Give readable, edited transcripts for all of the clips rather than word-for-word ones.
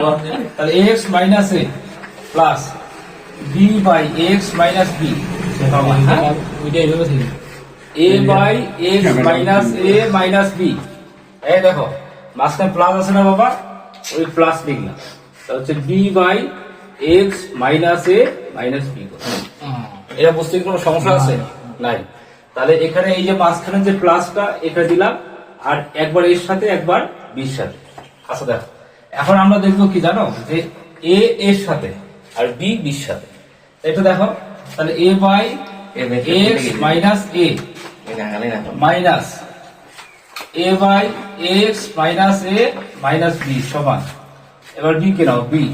তাহলে x minus A plus B by x minus B, A by x minus A minus B. এই দেখো মাঝখানে plus আছে না বাবা, ওই প্লাস লিখলাম। তা হচ্ছে B by x minus A minus B. এটা বুঝতে কোনো সমস্যা আছে? নাই। তাহলে এখানে এই যে মাঝখানে যে প্লাসটা এটা দিলাম, আর একবার এর সাথে একবার বির সাথে। আচ্ছা দেখো এখন আমরা দেখবো কি জানো, যে এ এর সাথে আর বি বির সাথে। এটা দেখো তাহলে a by x minus A minus a by x minus A minus b সমান, এবার বি কে নাও, b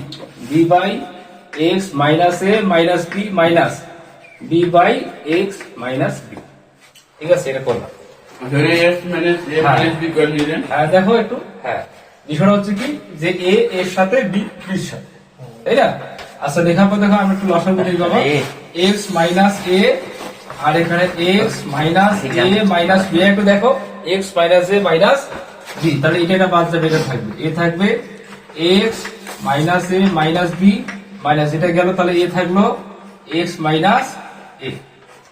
b by x minus A minus b minus b by x minus b. ঠিক আছে, এটা করলাম। হ্যাঁ দেখো একটু, হ্যাঁ বিষয়টা হচ্ছে কি যে এ এর সাথে বি বির সাথে, তাই না? আচ্ছা লেখার পর দেখো আমি একটু লসাগু লিখব, এক্স মাইনাস এ আর এখানে এক্স মাইনাস এ মাইনাস বি। একটু দেখো এক্স মাইনাস এ মাইনাস বি, তাহলে এটা বাদ যাবে, এটা থাকবে, এ থাকবে এক্স মাইনাস এ মাইনাস বি মাইনাস এটা গেল, তাহলে এ থাকলো এক্স মাইনাস এ।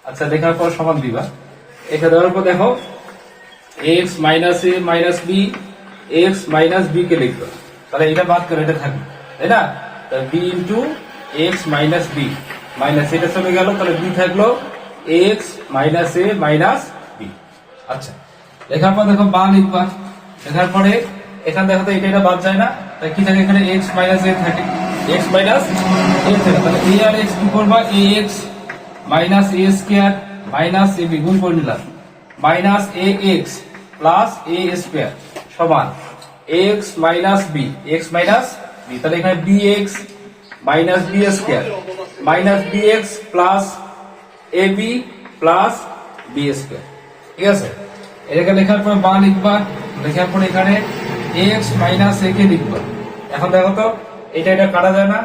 আচ্ছা লেখার পর সমান দিবা, এটা দেওয়ার পর দেখো এক্স মাইনাস এ minus b x minus b কে লিখবো, তাহলে এটা বাদ করে এটা থাকবে, তাই না? B into x minus b minus এটা চলে গেল, তাহলে বি থাকলো এক্স মাইনাস এ মাইনাস বি। আচ্ছা লেখার পর দেখো বা লিখবা, লেখার পরে এখানে দেখো তো এটা বাদ যায় না, তাই কি থাকে এখানে এক্স মাইনাস এ থাকে, এক্স মাইনাস এ থাকে, তাহলে এ আর এক্স কি করবা, a x minus a square minus A b গুণ করে নিলাম, minus a x plus a square সমান x minus b x minus b. তাহলে এখানে b x minus b square minus b x plus a b plus b square. ঠিক আছে, এটাকে লেখার পর বা লিখবা, লেখার পর এখানে এক্স মাইনাস এ কে লিখবা। এখন দেখো তো এটা এটা কাটা যায় না,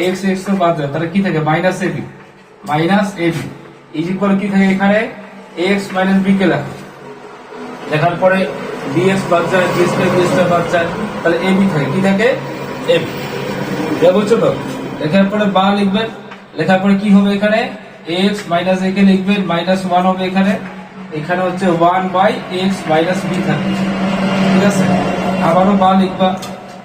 এক্স এক্স তো বাদ যায়, তাহলে কি থাকে minus A B minus A B is equal কি থাকে এখানে এক্স মাইনাস বি কে লেখা, লেখার পরে ডিএক্স বাদ যায়, ডি স্কয়ার বি স্কয়ার বাদ যায়, তাহলে এ বি থাকে, কি থাকে এ বি। বুঝছো তো? লেখার পরে বা লিখবেন, লেখার পরে কি হবে এখানে এক্স মাইনাস এ কে লিখবেন, মাইনাস ওয়ান হবে এখানে, এখানে হচ্ছে one by x minus B থাকে। ঠিক আছে, আবারও বা লিখবা,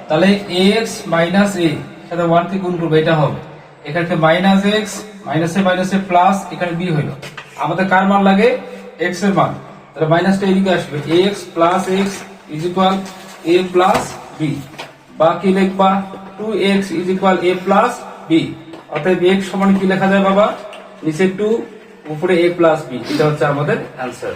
তাহলে এক্স মাইনাস এ সাথে ওয়ান কে গুণ করবো, এটা হবে এখানে মাইনাস এক্স মাইনাসে প্লাস এখানে বি হইলো, আমাদের কার মান লাগে এক্স এর মান, তাহলে মাইনাসটা এদিকে আসবে, x plus x is equal A plus B. বাকি লিখবা 2x is equal A plus B, অর্থাৎ x সমান কি লেখা যায় বাবা, নিচে 2 উপরে a প্লাস বি, এটা হচ্ছে আমাদের অ্যান্সার।